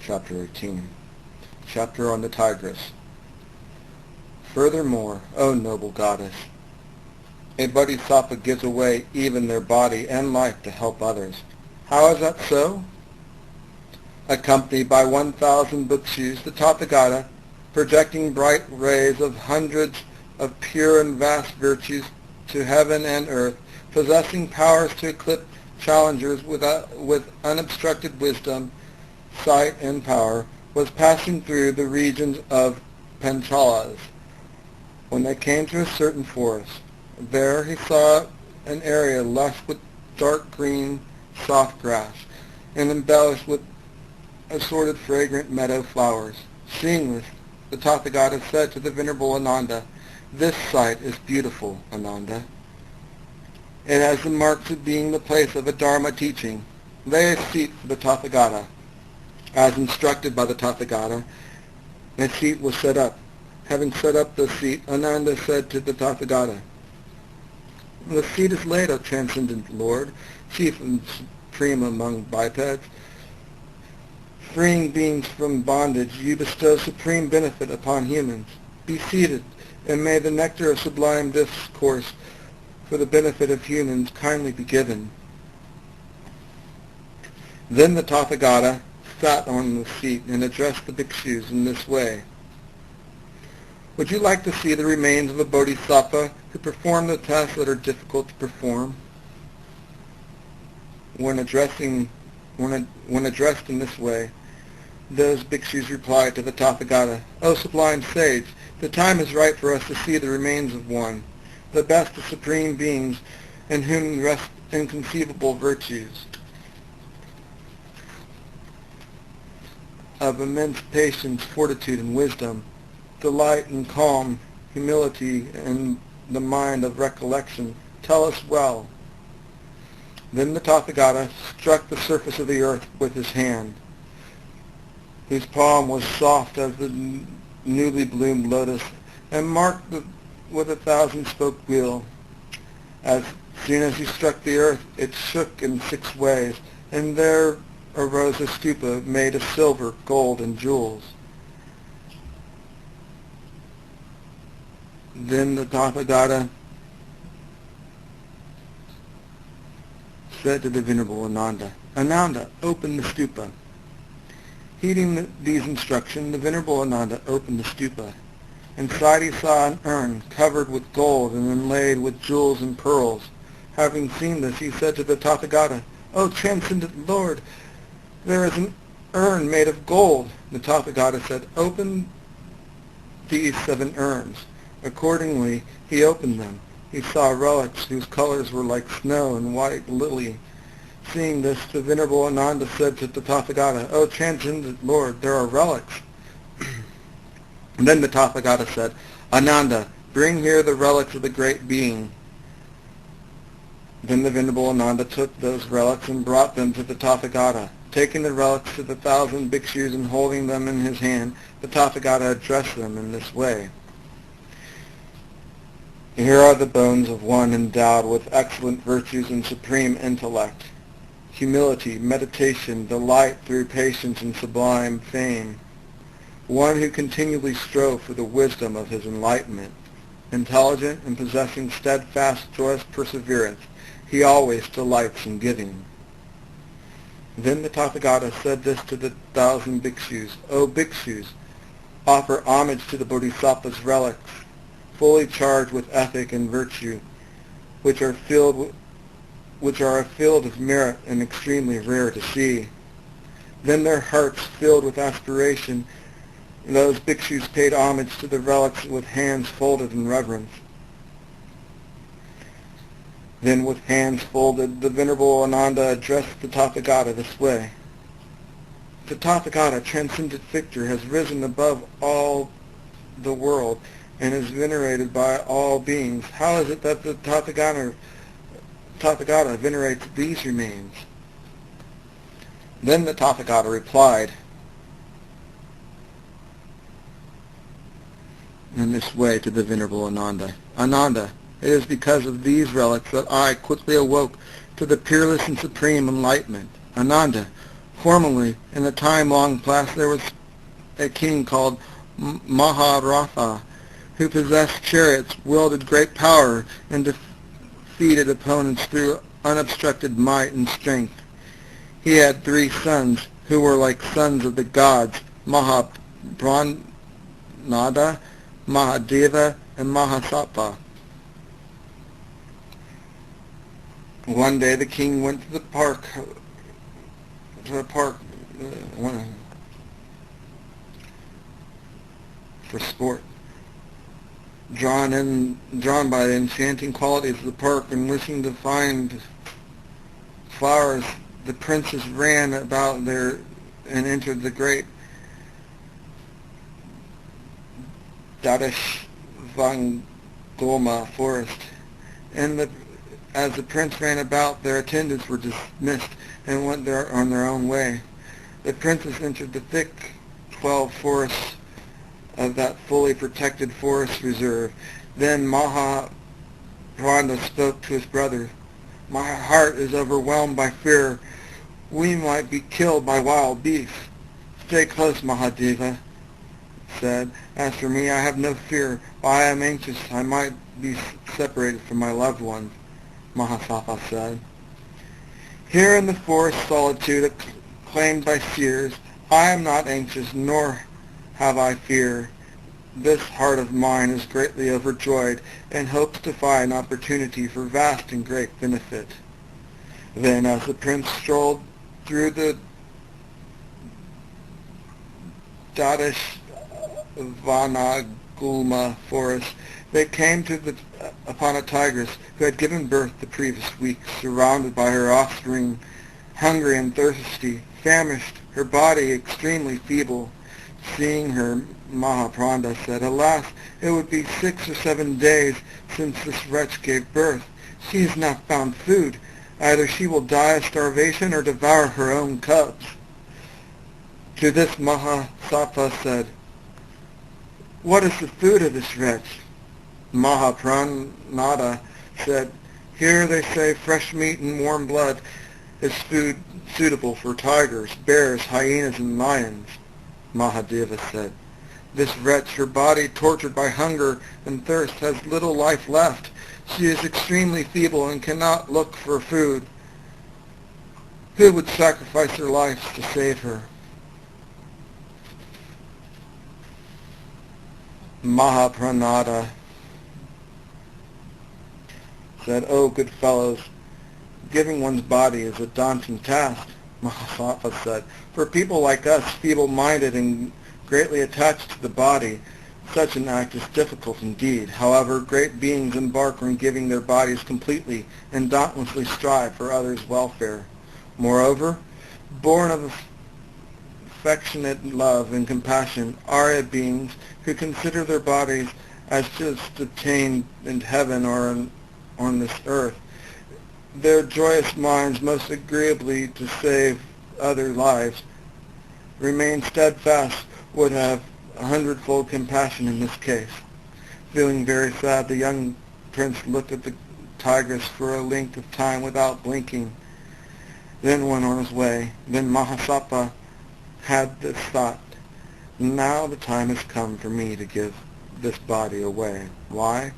Chapter 18. Chapter on the Tigress. Furthermore, O noble goddess, a bodhisattva gives away even their body and life to help others. How is that so? Accompanied by 1,000 bhikshus, the Tathagata, projecting bright rays of hundreds of pure and vast virtues to heaven and earth, possessing powers to eclipse challengers with unobstructed wisdom, sight, and power, was passing through the regions of Panchalas. When they came to a certain forest, there he saw an area lush with dark green soft grass and embellished with assorted fragrant meadow flowers. Seeing this, the Tathagata said to the Venerable Ananda, "This site is beautiful, Ananda. It has the marks of being the place of a Dharma teaching. Lay a seat for the Tathagata." As instructed by the Tathagata, a seat was set up. Having set up the seat, Ananda said to the Tathagata, "The seat is laid, O transcendent Lord, chief and supreme among bipeds. Freeing beings from bondage, you bestow supreme benefit upon humans. Be seated, and may the nectar of sublime discourse for the benefit of humans kindly be given." Then the Tathagata sat on the seat and addressed the bhikshus in this way. "Would you like to see the remains of a bodhisattva who performed the tasks that are difficult to perform?" When addressed in this way, those bhikshus replied to the Tathagata, "O sublime sage, the time is right for us to see the remains of one, the best of supreme beings, in whom rest inconceivable virtues of immense patience, fortitude, and wisdom, delight and calm, humility, and the mind of recollection. Tell us well." Then the Tathagata struck the surface of the earth with his hand, whose palm was soft as the newly bloomed lotus, and marked with a 1,000-spoke wheel. As soon as he struck the earth, it shook in 6 ways, and there arose a stupa made of silver, gold, and jewels. Then the Tathagata said to the Venerable Ananda, "Ananda, open the stupa." Heeding these instructions, the Venerable Ananda opened the stupa. Inside he saw an urn covered with gold and inlaid with jewels and pearls. Having seen this, he said to the Tathagata, "O transcendent Lord, there is an urn made of gold." The Tathagata said, "Open these 7 urns." Accordingly, he opened them. He saw relics whose colors were like snow and white lily. Seeing this, the Venerable Ananda said to the Tathagata, "O transcendent Lord, there are relics." Then the Tathagata said, "Ananda, bring here the relics of the great being." Then the Venerable Ananda took those relics and brought them to the Tathagata. Taking the relics to the 1,000 bhikshus and holding them in his hand, the Tathagata addressed them in this way. "Here are the bones of one endowed with excellent virtues and supreme intellect, humility, meditation, delight through patience, and sublime fame. One who continually strove for the wisdom of his enlightenment. Intelligent and possessing steadfast, joyous perseverance, he always delights in giving." Then the Tathagata said this to the 1,000 bhikshus, "O bhikshus, offer homage to the bodhisattva's relics, fully charged with ethic and virtue, which are a field of merit and extremely rare to see." Then their hearts filled with aspiration, those bhikshus paid homage to the relics with hands folded in reverence. Then with hands folded, the Venerable Ananda addressed the Tathagata this way. "The Tathagata, transcendent victor, has risen above all the world and is venerated by all beings. How is it that the Tathagata venerates these remains?" Then the Tathagata replied in this way to the Venerable Ananda, "Ananda, it is because of these relics that I quickly awoke to the peerless and supreme enlightenment. Ananda, Formerly, in a time long past, there was a king called Maharatha, who possessed chariots, wielded great power, and defeated opponents through unobstructed might and strength. He had 3 sons, who were like sons of the gods, Mahapranada, Mahadeva, and Mahasattva. One day the king went to the park for sport. Drawn by the enchanting qualities of the park and wishing to find flowers, the princess ran about there and entered the great Dadashvangoma forest. As the prince ran about, their attendants were dismissed and went on their own way. The princess entered the thick 12 forests of that fully protected forest reserve. Then Mahapranda spoke to his brother. "My heart is overwhelmed by fear. We might be killed by wild beasts." "Stay close," Mahadeva said. "As for me, I have no fear, but I am anxious I might be separated from my loved ones," Mahasattva said. "Here in the forest solitude claimed by seers, I am not anxious, nor have I fear. This heart of mine is greatly overjoyed, and hopes to find opportunity for vast and great benefit." Then, as the prince strolled through the Dadashvanagulma forest, they came upon a tigress who had given birth the previous week, surrounded by her offspring, hungry and thirsty, famished, her body extremely feeble. Seeing her, Mahapranda said, "Alas, it would be 6 or 7 days since this wretch gave birth. She has not found food. Either she will die of starvation or devour her own cubs." To this Mahasattva said, "What is the food of this wretch?" Mahapranada said, "Here they say fresh meat and warm blood is food suitable for tigers, bears, hyenas, and lions." Mahadeva said, "This wretch, her body tortured by hunger and thirst, has little life left. She is extremely feeble and cannot look for food. Who would sacrifice their lives to save her?" Mahapranada said, "Oh, good fellows, giving one's body is a daunting task." Mahasattva said, "For people like us, feeble-minded and greatly attached to the body, such an act is difficult indeed. However, great beings embark on giving their bodies completely and dauntlessly strive for others' welfare. Moreover, born of affectionate love and compassion, Arya beings who consider their bodies as just obtained in heaven or on this earth, their joyous minds most agreeably to save other lives, remain steadfast, would have 100-fold compassion in this case." Feeling very sad, the young prince looked at the tigress for a length of time without blinking, then went on his way. Then Mahasattva had this thought, "Now the time has come for me to give this body away. Why?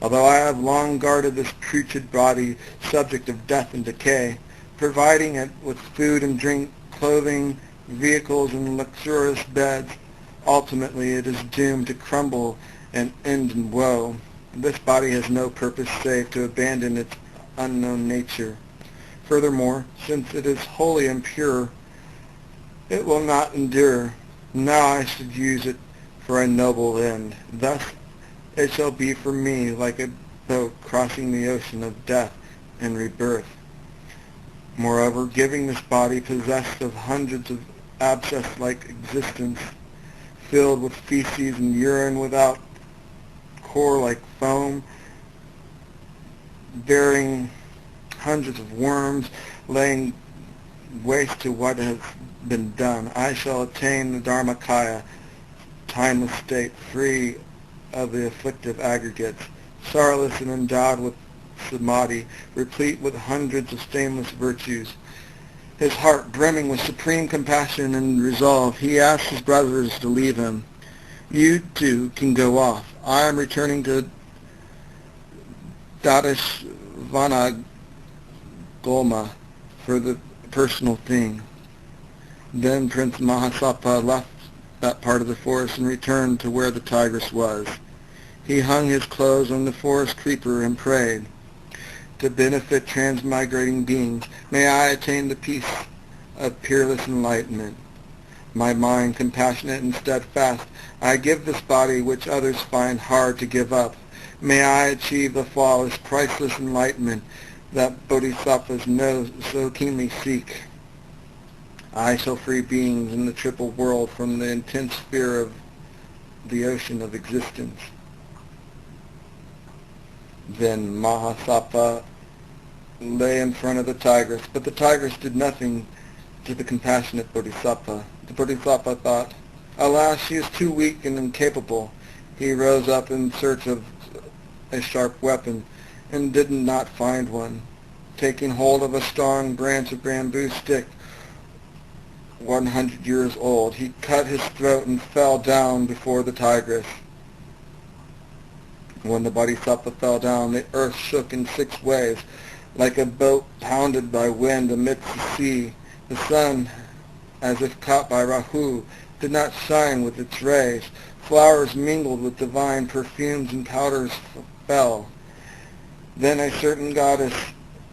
Although I have long guarded this putrid body, subject of death and decay, providing it with food and drink, clothing, vehicles, and luxurious beds, ultimately it is doomed to crumble and end in woe. This body has no purpose save to abandon its unknown nature. Furthermore, since it is wholly impure, it will not endure. Now I should use it for a noble end. Thus it shall be for me like a boat crossing the ocean of death and rebirth. Moreover, giving this body possessed of hundreds of abscess-like existence, filled with feces and urine without core like foam, bearing hundreds of worms, laying waste to what has been done, I shall attain the Dharmakaya, timeless state, free of the afflictive aggregates, sorrowless and endowed with samadhi, replete with hundreds of stainless virtues. His heart brimming with supreme compassion and resolve, he asked his brothers to leave him. You too can go off. I am returning to Dadashvana Goma for the personal thing. Then Prince Mahasapa left that part of the forest and returned to where the tigress was. He hung his clothes on the forest creeper and prayed, to benefit transmigrating beings, may I attain the peace of peerless enlightenment. My mind compassionate and steadfast, I give this body which others find hard to give up. May I achieve the flawless, priceless enlightenment that bodhisattvas know so keenly seek. I shall free beings in the triple world from the intense fear of the ocean of existence. Then Mahasapa lay in front of the tigress, but the tigress did nothing to the compassionate bodhisattva. The bodhisattva thought, alas, she is too weak and incapable. He rose up in search of a sharp weapon, and did not find one. Taking hold of a strong branch of bamboo stick, 100 years old, he cut his throat and fell down before the tigress. When the bodhisattva fell down, the earth shook in 6 waves, like a boat pounded by wind amidst the sea. The sun, as if caught by Rahu, did not shine with its rays. Flowers mingled with divine perfumes and powders fell. Then a certain goddess,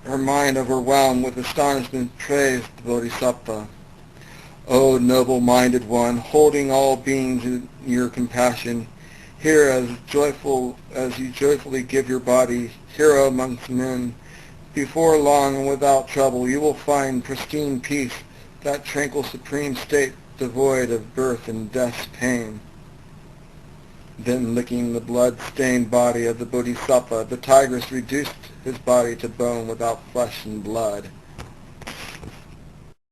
her mind overwhelmed with astonishment, praised the bodhisattva. O noble-minded one, holding all beings in your compassion, here as you joyfully give your body, hero amongst men, before long and without trouble you will find pristine peace, that tranquil supreme state devoid of birth and death's pain. Then licking the blood-stained body of the bodhisattva, the tigress reduced his body to bone without flesh and blood.